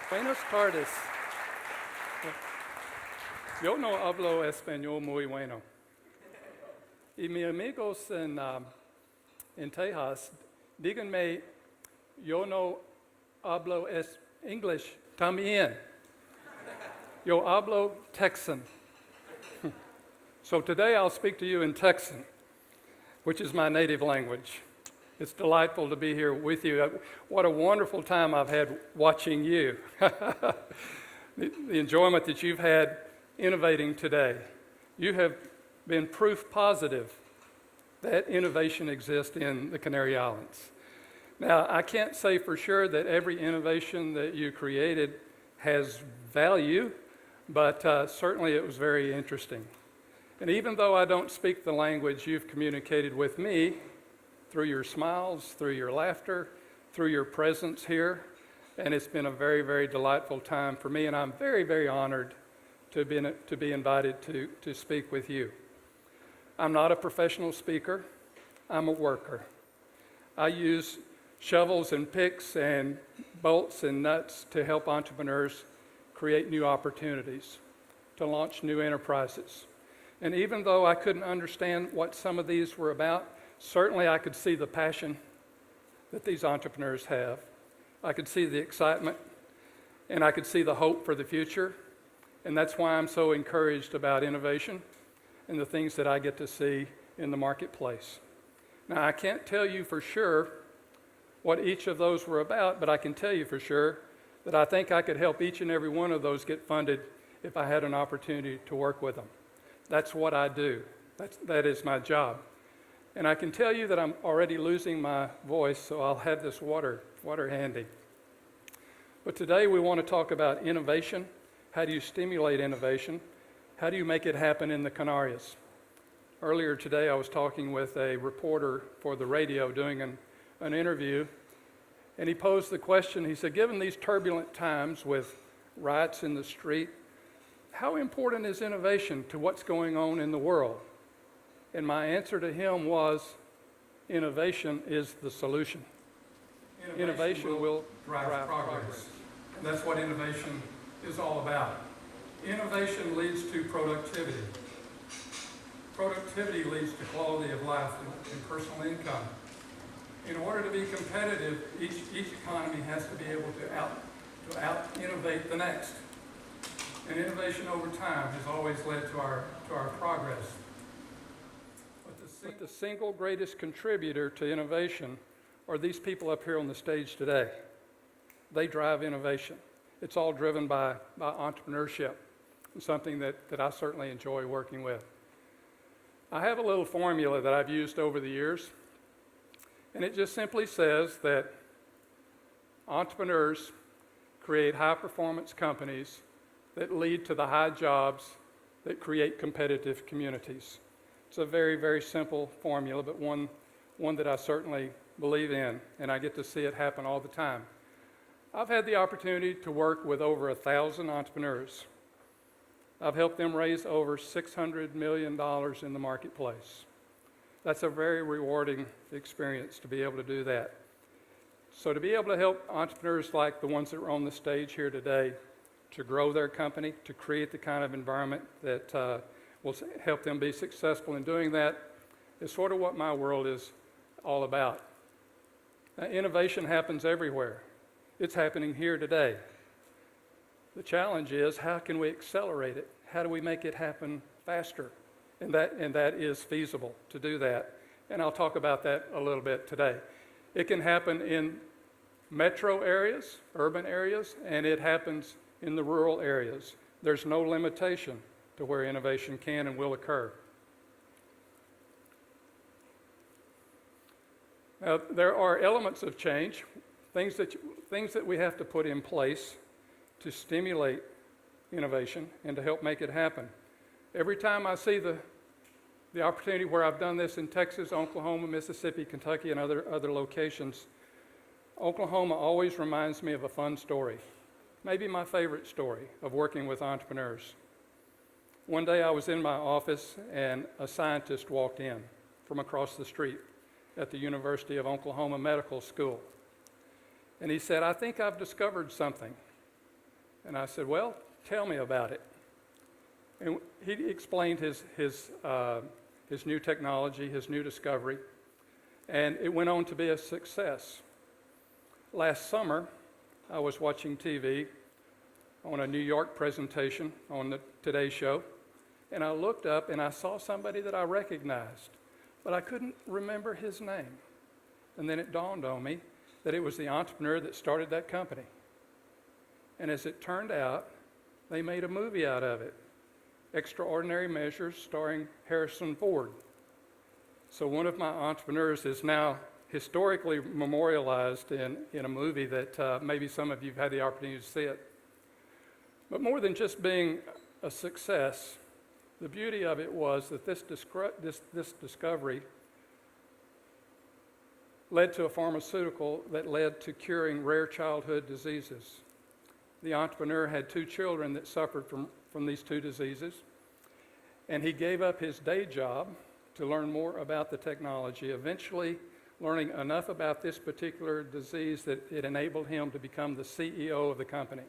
Buenas tardes. Yo no hablo español muy bueno. Y mis amigos en Texas, díganme, yo no hablo English también. Yo hablo Texan. So today I'll speak to you in Texan, which is my native language. It's delightful to be here with you. What a wonderful time I've had watching you. The enjoyment that you've had innovating today. You have been proof positive that innovation exists in the Canary Islands. Now, I can't say for sure that every innovation that you created has value, but certainly it was very interesting. And even though I don't speak the language, you've communicated with me through your smiles, through your laughter, through your presence here, and it's been a very, very delightful time for me, and I'm very, very honored to be invited to speak with you. I'm not a professional speaker. I'm a worker. I use shovels and picks and bolts and nuts to help entrepreneurs create new opportunities, to launch new enterprises. And even though I couldn't understand what some of these were about, certainly I could see the passion that these entrepreneurs have. I could see the excitement, and I could see the hope for the future. And that's why I'm so encouraged about innovation and the things that I get to see in the marketplace. Now, I can't tell you for sure what each of those were about, but I can tell you for sure that I think I could help each and every one of those get funded if I had an opportunity to work with them. That's what I do. That is my job. And I can tell you that I'm already losing my voice, so I'll have this water handy. But today we want to talk about innovation. How do you stimulate innovation? How do you make it happen in the Canarias? Earlier today I was talking with a reporter for the radio doing an interview, and he posed the question, he said, given these turbulent times with riots in the street, how important is innovation to what's going on in the world? And my answer to him was, innovation is the solution. Innovation will drive progress. And that's what innovation is all about. Innovation leads to productivity. Productivity leads to quality of life and personal income. In order to be competitive, each economy has to be able to out-innovate the next. And innovation over time has always led to our progress. But the single greatest contributor to innovation are these people up here on the stage today. They drive innovation. It's all driven by entrepreneurship, and something that I certainly enjoy working with. I have a little formula that I've used over the years, and it just simply says that entrepreneurs create high-performance companies that lead to the high jobs that create competitive communities. It's a very, very simple formula, but one that I certainly believe in, and I get to see it happen all the time. I've had the opportunity to work with over 1,000 entrepreneurs. I've helped them raise over $600 million in the marketplace. That's a very rewarding experience to be able to do that. So to be able to help entrepreneurs like the ones that are on the stage here today to grow their company, to create the kind of environment that will help them be successful in doing that, is sort of what my world is all about. Now, innovation happens everywhere. It's happening here today. The challenge is, how can we accelerate it? How do we make it happen faster? And that is feasible to do that. And I'll talk about that a little bit today. It can happen in metro areas, urban areas, and it happens in the rural areas. There's no limitation to where innovation can and will occur. Now, there are elements of change, things that we have to put in place to stimulate innovation and to help make it happen. Every time I see the opportunity where I've done this in Texas, Oklahoma, Mississippi, Kentucky, and other locations, Oklahoma always reminds me of a fun story, maybe my favorite story of working with entrepreneurs. One day I was in my office and a scientist walked in from across the street at the University of Oklahoma Medical School. And he said, I think I've discovered something. And I said, well, tell me about it. And he explained his new technology, his new discovery, and it went on to be a success. Last summer, I was watching TV on a New York presentation on the Today Show, and I looked up and I saw somebody that I recognized, but I couldn't remember his name. And then it dawned on me that it was the entrepreneur that started that company. And as it turned out, they made a movie out of it, Extraordinary Measures, starring Harrison Ford. So one of my entrepreneurs is now historically memorialized in a movie that maybe some of you have had the opportunity to see it. But more than just being a success, the beauty of it was that this discovery led to a pharmaceutical that led to curing rare childhood diseases. The entrepreneur had 2 children that suffered from these 2 diseases, and he gave up his day job to learn more about the technology, eventually learning enough about this particular disease that it enabled him to become the CEO of the company,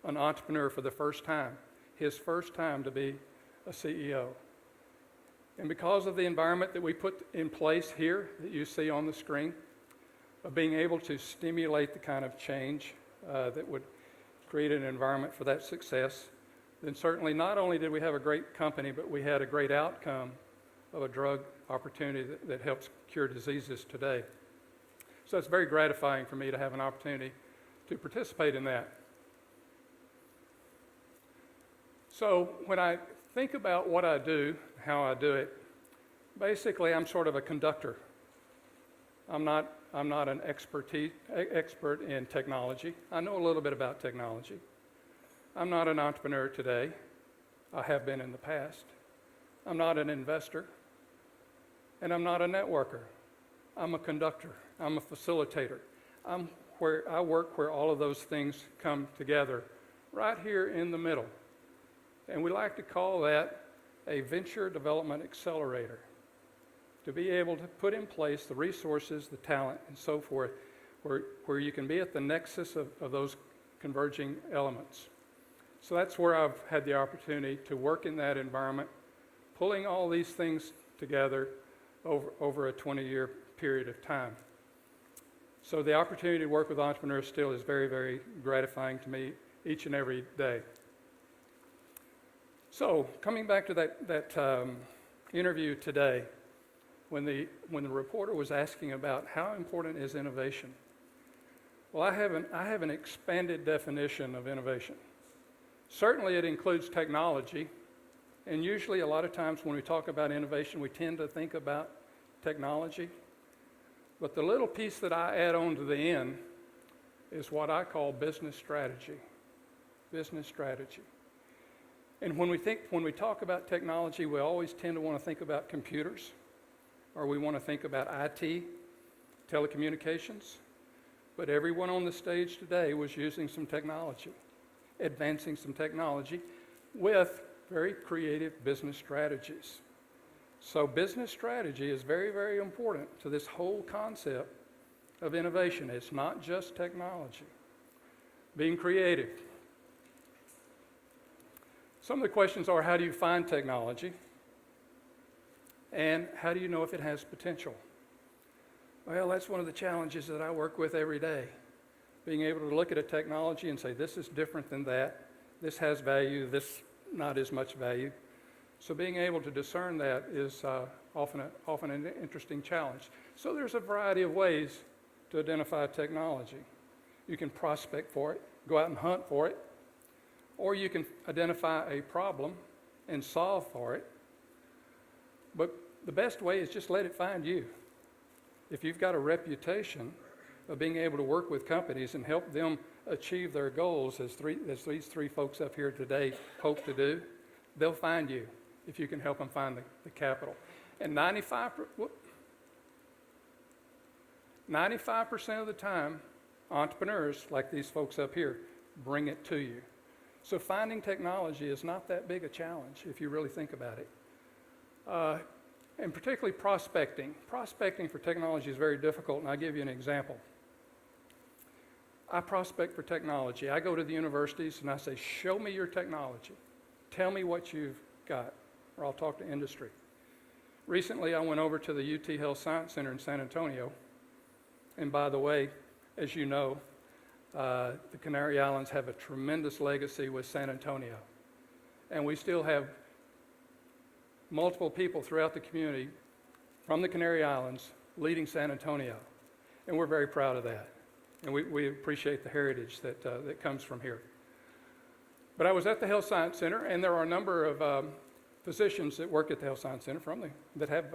an entrepreneur for the first time, his first time to be a CEO. And because of the environment that we put in place here that you see on the screen, of being able to stimulate the kind of change that would create an environment for that success, then certainly not only did we have a great company, but we had a great outcome of a drug opportunity that helps cure diseases today. So it's very gratifying for me to have an opportunity to participate in that. So when I think about what I do, how I do it, basically I'm sort of a conductor. I'm not an expert in technology. I know a little bit about technology. I'm not an entrepreneur today. I have been in the past. I'm not an investor. And I'm not a networker. I'm a conductor. I'm a facilitator. I work where all of those things come together, right here in the middle. And we like to call that a venture development accelerator, to be able to put in place the resources, the talent, and so forth, where you can be at the nexus of those converging elements. So that's where I've had the opportunity to work in that environment, pulling all these things together over a 20-year period of time. So the opportunity to work with entrepreneurs still is very, very gratifying to me each and every day. So coming back to that interview today, when the reporter was asking about how important is innovation, well, I have an expanded definition of innovation. Certainly it includes technology, and usually a lot of times when we talk about innovation, we tend to think about technology. But the little piece that I add on to the end is what I call business strategy. Business strategy. And when we talk about technology, we always tend to want to think about computers, or we want to think about IT, telecommunications. But everyone on the stage today was using some technology, advancing some technology with very creative business strategies. So business strategy is very, very important to this whole concept of innovation. It's not just technology. Being creative. Some of the questions are, how do you find technology? And how do you know if it has potential? Well, that's one of the challenges that I work with every day. Being able to look at a technology and say, this is different than that. This has value, this not as much value. So being able to discern that is often an interesting challenge. So there's a variety of ways to identify technology. You can prospect for it, go out and hunt for it, or you can identify a problem and solve for it. But the best way is just let it find you. If you've got a reputation of being able to work with companies and help them achieve their goals, as these 3 folks up here today hope to do, they'll find you if you can help them find the capital. And 95% of the time, entrepreneurs like these folks up here bring it to you. So finding technology is not that big a challenge if you really think about it. And particularly prospecting. Prospecting for technology is very difficult, and I'll give you an example. I prospect for technology. I go to the universities and I say, show me your technology. Tell me what you've got, or I'll talk to industry. Recently, I went over to the UT Health Science Center in San Antonio. And by the way, as you know, the Canary Islands have a tremendous legacy with San Antonio. And we still have multiple people throughout the community from the Canary Islands leading San Antonio. And we're very proud of that. And we appreciate the heritage that comes from here. But I was at the Health Science Center, and there are a number of physicians that work at the Health Science Center that have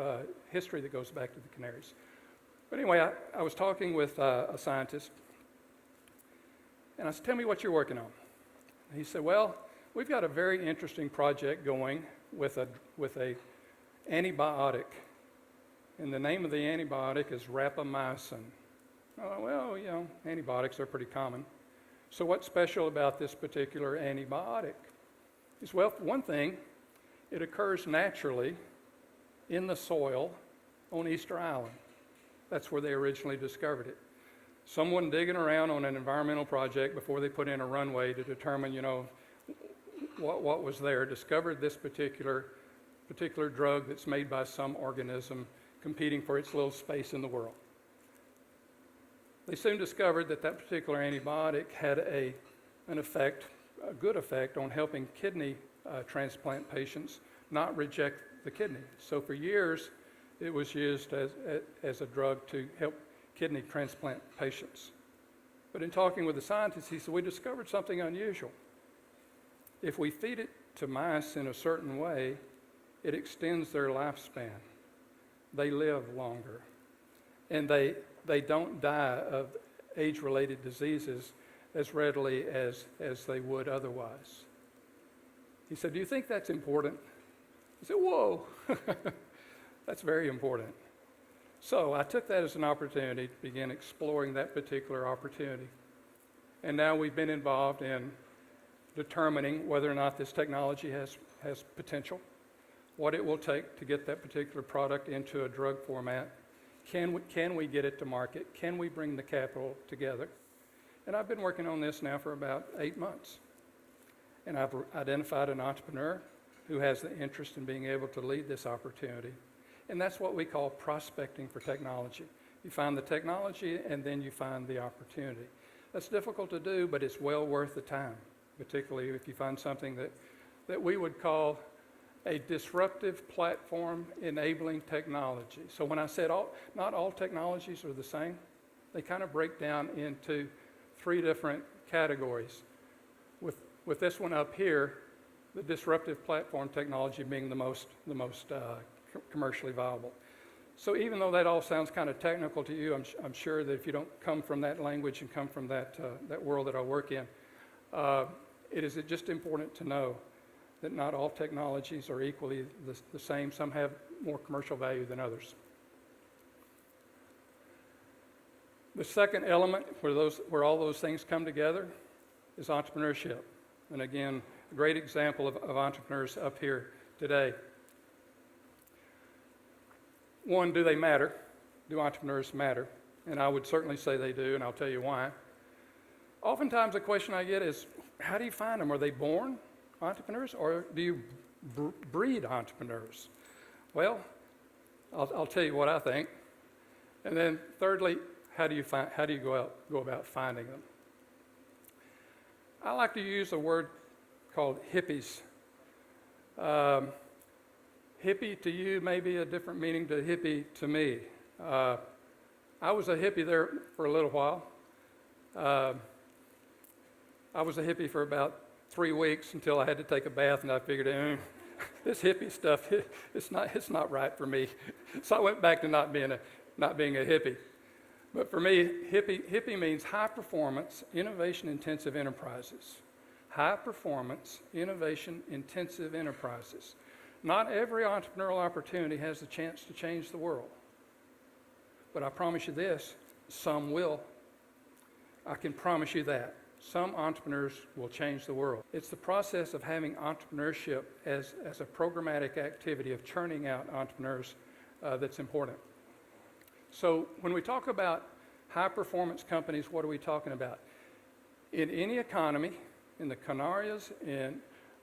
history that goes back to the Canaries. But anyway, I was talking with a scientist, and I said, tell me what you're working on. And he said, well, we've got a very interesting project going with a antibiotic, and the name of the antibiotic is rapamycin. Oh, well, you know, antibiotics are pretty common. So what's special about this particular antibiotic? Is, well, one thing, it occurs naturally in the soil on Easter Island. That's where they originally discovered it. Someone digging around on an environmental project before they put in a runway to determine, you know, what was there, discovered this particular drug that's made by some organism competing for its little space in the world. They soon discovered that particular antibiotic had an effect, a good effect on helping kidney transplant patients not reject the kidney. So for years, it was used as a drug to help kidney transplant patients. But in talking with the scientists, he said, we discovered something unusual. If we feed it to mice in a certain way, it extends their lifespan. They live longer. And they don't die of age-related diseases as readily as they would otherwise. He said, do you think that's important? I said, whoa, that's very important. So I took that as an opportunity to begin exploring that particular opportunity. And now we've been involved in determining whether or not this technology has potential, what it will take to get that particular product into a drug format. Can we get it to market? Can we bring the capital together? And I've been working on this now for about 8 months. And I've identified an entrepreneur who has the interest in being able to lead this opportunity. And that's what we call prospecting for technology. You find the technology and then you find the opportunity. That's difficult to do, but it's well worth the time, particularly if you find something that we would call a disruptive platform enabling technology. So when I said not all technologies are the same, they kind of break down into 3 different categories. With this one up here, the disruptive platform technology being the most commercially viable. So even though that all sounds kind of technical to you, I'm sure that if you don't come from that language and come from that world that I work in, it is just important to know that not all technologies are equally the same. Some have more commercial value than others. The second element where all those things come together is entrepreneurship. And again, a great example of entrepreneurs up here today. One, do they matter? Do entrepreneurs matter? And I would certainly say they do, and I'll tell you why. Oftentimes the question I get is, how do you find them? Are they born entrepreneurs, or do you breed entrepreneurs? Well, I'll tell you what I think. And then thirdly, how do you go about finding them? I like to use a word called hippies. Hippie to you may be a different meaning to hippie to me. I was a hippie there for a little while. I was a hippie for about 3 weeks until I had to take a bath, and I figured, this hippie stuff, it's not right for me. So I went back to not being a hippie. But for me, hippie means high performance, innovation intensive enterprises. High performance, innovation intensive enterprises. Not every entrepreneurial opportunity has the chance to change the world. But I promise you this, some will. I can promise you that. Some entrepreneurs will change the world. It's the process of having entrepreneurship as a programmatic activity of churning out entrepreneurs that's important. So when we talk about high performance companies, what are we talking about? In any economy, in the Canarias, in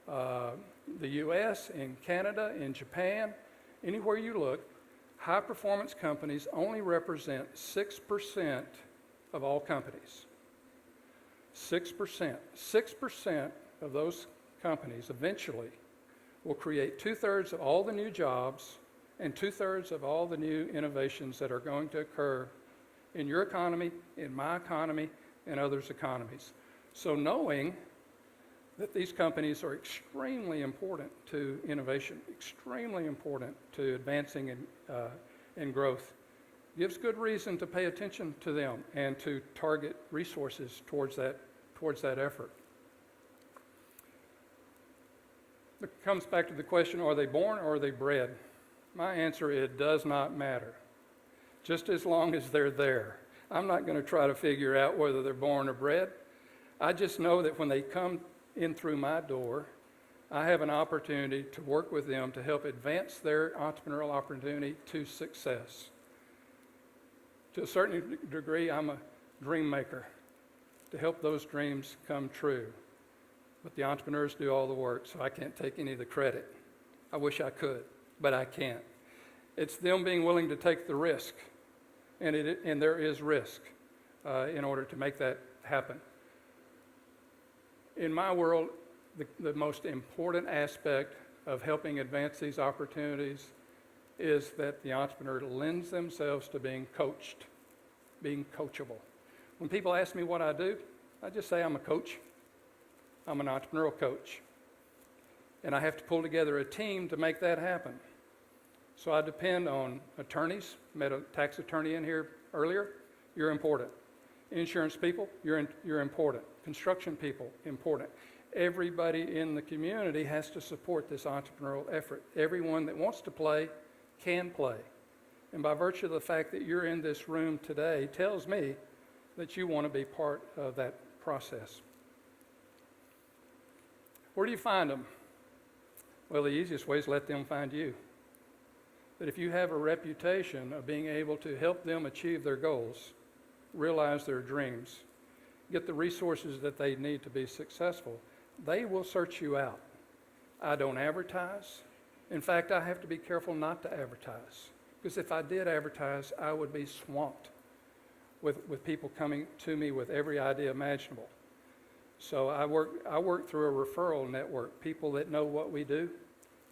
the US, in Canada, in Japan, anywhere you look, high-performance companies only represent 6% of all companies. 6%. 6% of those companies eventually will create 2/3 of all the new jobs and 2/3 of all the new innovations that are going to occur in your economy, in my economy, and others' economies. So knowing that these companies are extremely important to innovation, extremely important to advancing in growth, gives good reason to pay attention to them and to target resources towards that effort. It comes back to the question, are they born or are they bred? My answer, it does not matter, just as long as they're there. I'm not going to try to figure out whether they're born or bred. I just know that when they come in through my door, I have an opportunity to work with them to help advance their entrepreneurial opportunity to success. To a certain degree, I'm a dream maker to help those dreams come true. But the entrepreneurs do all the work, so I can't take any of the credit. I wish I could, but I can't. It's them being willing to take the risk, and there is risk in order to make that happen. In my world, the most important aspect of helping advance these opportunities is that the entrepreneur lends themselves to being coached, being coachable. When people ask me what I do, I just say I'm a coach. I'm an entrepreneurial coach. And I have to pull together a team to make that happen. So I depend on attorneys. Met a tax attorney in here earlier. You're important. Insurance people, you're important. Construction people, important. Everybody in the community has to support this entrepreneurial effort. Everyone that wants to play can play. And by virtue of the fact that you're in this room today tells me that you want to be part of that process. Where do you find them? Well, the easiest way is let them find you. But if you have a reputation of being able to help them achieve their goals, realize their dreams, get the resources that they need to be successful, they will search you out. I don't advertise. In fact, I have to be careful not to advertise, because if I did advertise, I would be swamped with people coming to me with every idea imaginable. So I work through a referral network. People that know what we do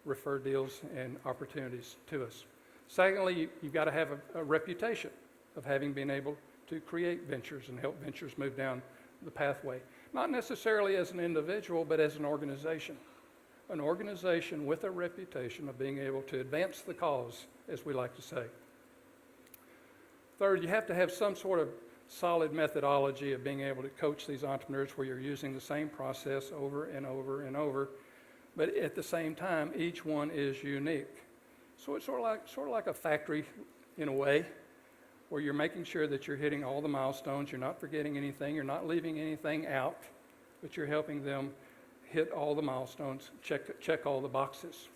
refer deals and opportunities to us. Secondly, you've got to have a reputation of having been able to create ventures and help ventures move down the pathway. Not necessarily as an individual, but as an organization. An organization with a reputation of being able to advance the cause, as we like to say. Third, you have to have some sort of solid methodology of being able to coach these entrepreneurs where you're using the same process over and over and over, but at the same time, each one is unique. So it's sort of like a factory in a way, where you're making sure that you're hitting all the milestones, you're not forgetting anything, you're not leaving anything out, but you're helping them hit all the milestones, check all the boxes.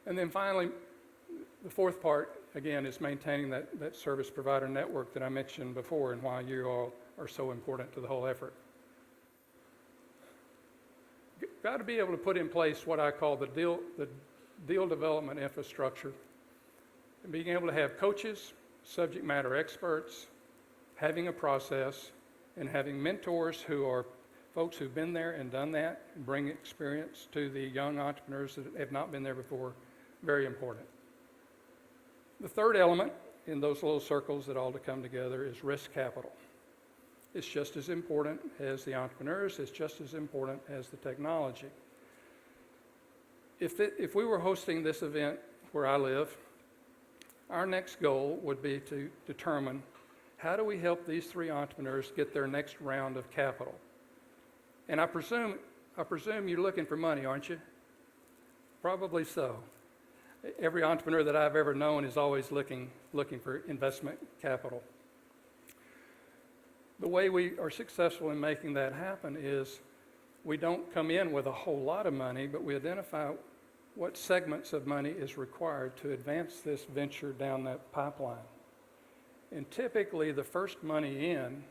And then finally, the fourth part, again, is maintaining that service provider network that I mentioned before and why you all are so important to the whole effort. You've got to be able to put in place what I call the deal development infrastructure. And being able to have coaches, subject matter experts, having a process, and having mentors who are folks who've been there and done that, and bring experience to the young entrepreneurs that have not been there before, very important. The third element in those little circles that all to come together is risk capital. It's just as important as the entrepreneurs, it's just as important as the technology. If we were hosting this event where I live, our next goal would be to determine how do we help these three entrepreneurs get their next round of capital. And I presume you're looking for money, aren't you? Probably so. Every entrepreneur that I've ever known is always looking for investment capital. The way we are successful in making that happen is we don't come in with a whole lot of money, but we identify what segments of money is required to advance this venture down that pipeline. And typically the first money in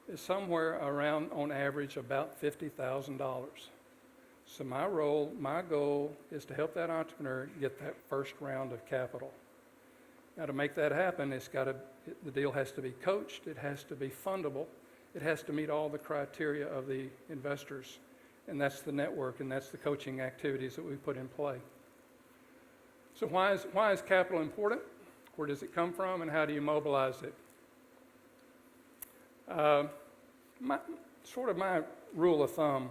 is somewhere around, on average, about $50,000. So my goal is to help that entrepreneur get that first round of capital. Now to make that happen, the deal has to be coached, it has to be fundable, it has to meet all the criteria of the investors. And that's the network, and that's the coaching activities that we put in play. So why is capital important? Where does it come from, and how do you mobilize it? My rule of thumb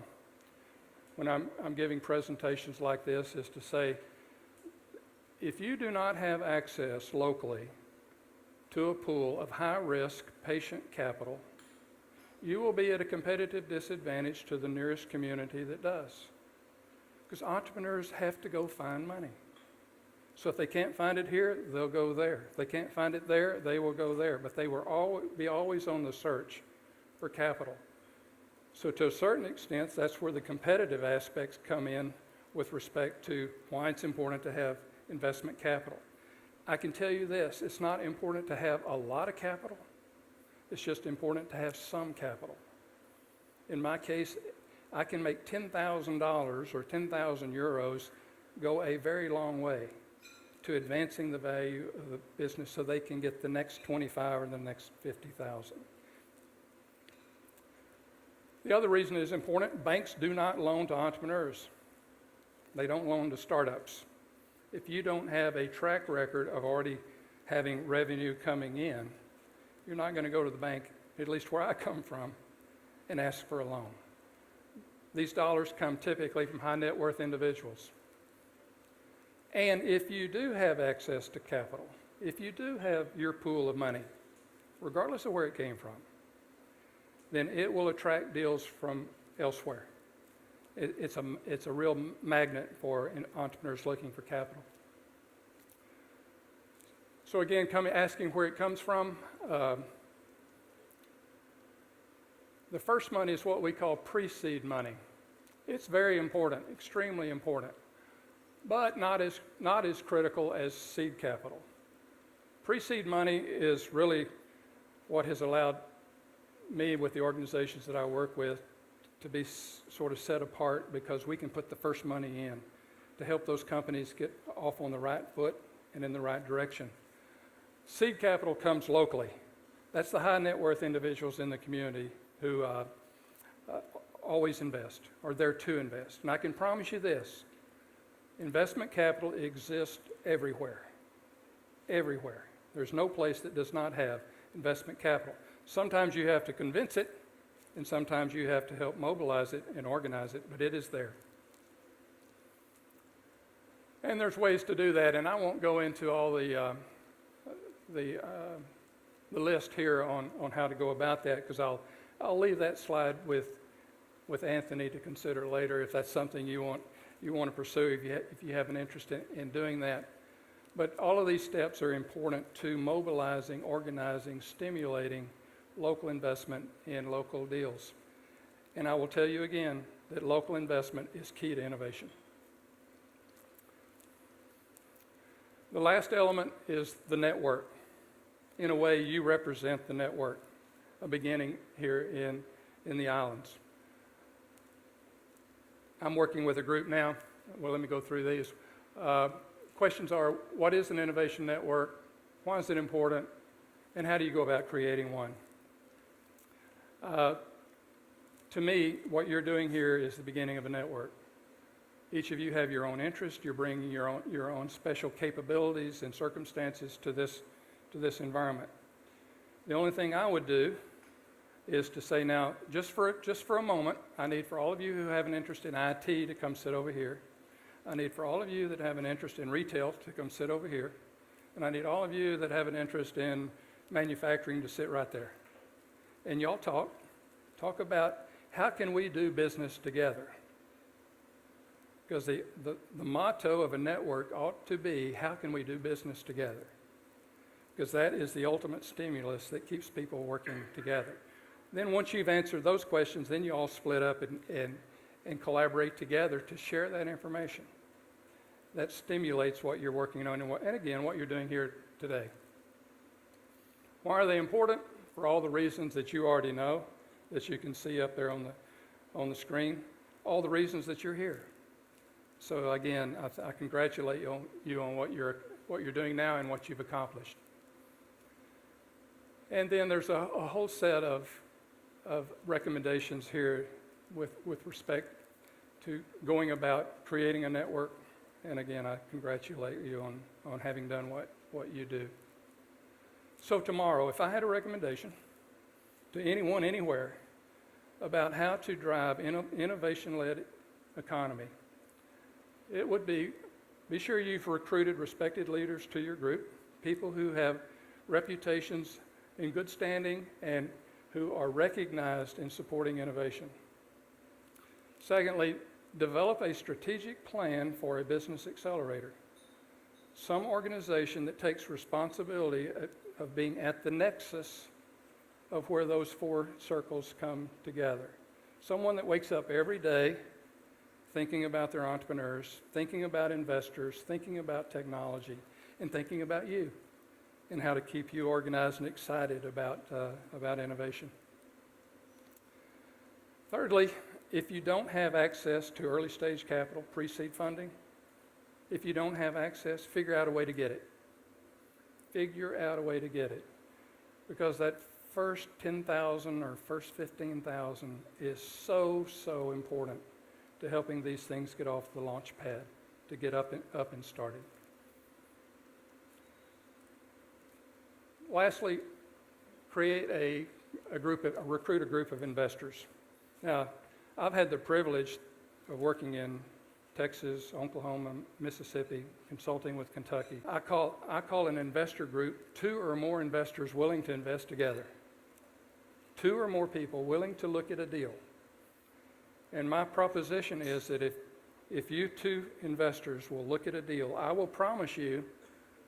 when I'm giving presentations like this is to say, if you do not have access locally to a pool of high-risk patient capital, you will be at a competitive disadvantage to the nearest community that does. Because entrepreneurs have to go find money. So if they can't find it here, they'll go there. If they can't find it there, they will go there. But they will be always on the search for capital. So to a certain extent, that's where the competitive aspects come in with respect to why it's important to have investment capital. I can tell you this, it's not important to have a lot of capital. It's just important to have some capital. In my case, I can make $10,000 or 10,000 euros go a very long way to advancing the value of the business so they can get the next 25 or the next 50,000. The other reason it is important, banks do not loan to entrepreneurs. They don't loan to startups. If you don't have a track record of already having revenue coming in, you're not going to go to the bank, at least where I come from, and ask for a loan. These dollars come typically from high net worth individuals. And if you do have access to capital, if you do have your pool of money, regardless of where it came from, then it will attract deals from elsewhere. It's a real magnet for entrepreneurs looking for capital. So again, asking where it comes from, the first money is what we call pre-seed money. It's very important, extremely important, but not as critical as seed capital. Pre-seed money is really what has allowed me, with the organizations that I work with, to be sort of set apart, because we can put the first money in to help those companies get off on the right foot and in the right direction. Seed capital comes locally. That's the high net worth individuals in the community who always invest, or there to invest. And I can promise you this, investment capital exists everywhere. Everywhere. There's no place that does not have investment capital. Sometimes you have to convince it, and sometimes you have to help mobilize it and organize it, but it is there. And there's ways to do that, and I won't go into all the list here on how to go about that, because I'll leave that slide with Anthony to consider later if that's something you want to pursue, if you have an interest in doing that. But all of these steps are important to mobilizing, organizing, stimulating local investment in local deals. And I will tell you again that local investment is key to innovation. The last element is the network. In a way, you represent the network, beginning here in the islands. I'm working with a group now. Well, let me go through these. Questions are, what is an innovation network? Why is it important? And how do you go about creating one? To me, what you're doing here is the beginning of a network. Each of you have your own interest. You're bringing your own special capabilities and circumstances to this environment. The only thing I would do is to say, now, just for a moment, I need for all of you who have an interest in IT to come sit over here. I need for all of you that have an interest in retail to come sit over here. And I need all of you that have an interest in manufacturing to sit right there. And y'all talk about how can we do business together? Because the motto of a network ought to be, how can we do business together? Because that is the ultimate stimulus that keeps people working together. Then once you've answered those questions, then you all split up and collaborate together to share that information. That stimulates what you're working on and again, what you're doing here today. Why are they important? For all the reasons that you already know, that you can see up there on the screen, all the reasons that you're here. So again, I congratulate you on what you're doing now and what you've accomplished. And then there's a whole set of recommendations here with respect to going about creating a network. And again, I congratulate you on having done what you do. So tomorrow, if I had a recommendation to anyone, anywhere, about how to drive innovation-led economy, it would be sure you've recruited respected leaders to your group, people who have reputations in good standing and who are recognized in supporting innovation. Secondly, develop a strategic plan for a business accelerator. Some organization that takes responsibility of being at the nexus of where those four circles come together. Someone that wakes up every day thinking about their entrepreneurs, thinking about investors, thinking about technology, and thinking about you and how to keep you organized and excited about innovation. Thirdly, if you don't have access to early stage capital, pre-seed funding, if you don't have access, figure out a way to get it. Figure out a way to get it. Because that first 10,000 or first 15,000 is so important to helping these things get off the launch pad, to get up and started. Lastly, create recruit a group of investors. Now, I've had the privilege of working in Texas, Oklahoma, Mississippi, consulting with Kentucky. I call an investor group 2 or more investors willing to invest together. 2 or more people willing to look at a deal. And my proposition is that if you 2 investors will look at a deal, I will promise you,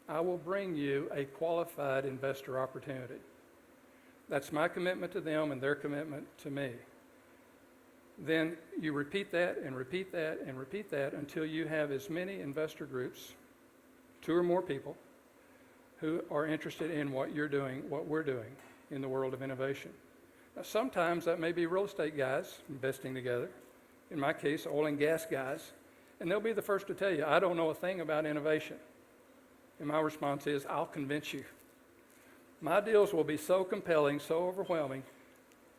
I will bring you a qualified investor opportunity. That's my commitment to them and their commitment to me. Then you repeat that and repeat that and repeat that until you have as many investor groups, 2 or more people, who are interested in what you're doing, what we're doing in the world of innovation. Now, sometimes that may be real estate guys investing together. In my case, oil and gas guys. And they'll be the first to tell you, I don't know a thing about innovation. And my response is, I'll convince you. My deals will be so compelling, so overwhelming,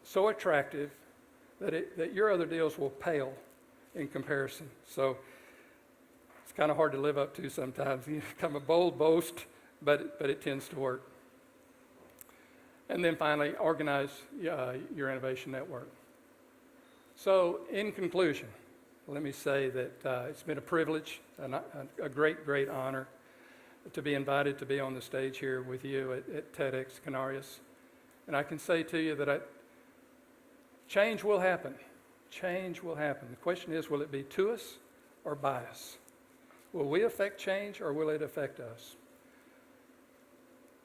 so attractive, that your other deals will pale in comparison. So it's kind of hard to live up to sometimes. You become a bold boast, but it tends to work. And then finally, organize your innovation network. So in conclusion, let me say that it's been a privilege, a great honor to be invited to be on the stage here with you at TEDxCanarias. And I can say to you that change will happen. Change will happen. The question is, will it be to us or by us? Will we affect change or will it affect us?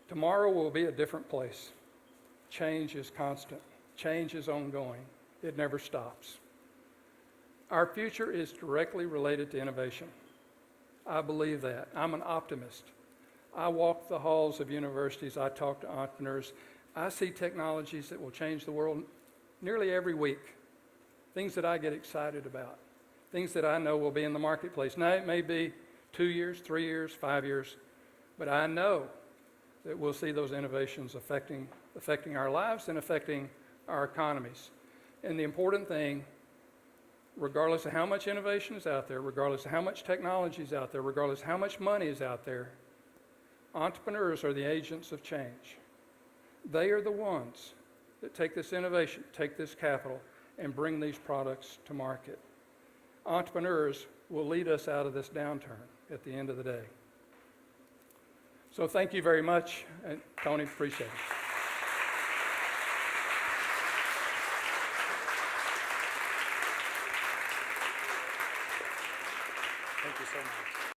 Tomorrow will be a different place. Change is constant. Change is ongoing. It never stops. Our future is directly related to innovation. I believe that. I'm an optimist. I walk the halls of universities. I talk to entrepreneurs. I see technologies that will change the world nearly every week. Things that I get excited about. Things that I know will be in the marketplace. Now, it may be 2 years, 3 years, 5 years, but I know that we'll see those innovations affecting our lives and affecting our economies. And the important thing, regardless of how much innovation is out there, regardless of how much technology is out there, regardless of how much money is out there, entrepreneurs are the agents of change. They are the ones that take this innovation, take this capital, and bring these products to market. Entrepreneurs will lead us out of this downturn at the end of the day. So thank you very much, and Tony, appreciate it. Thank you so much.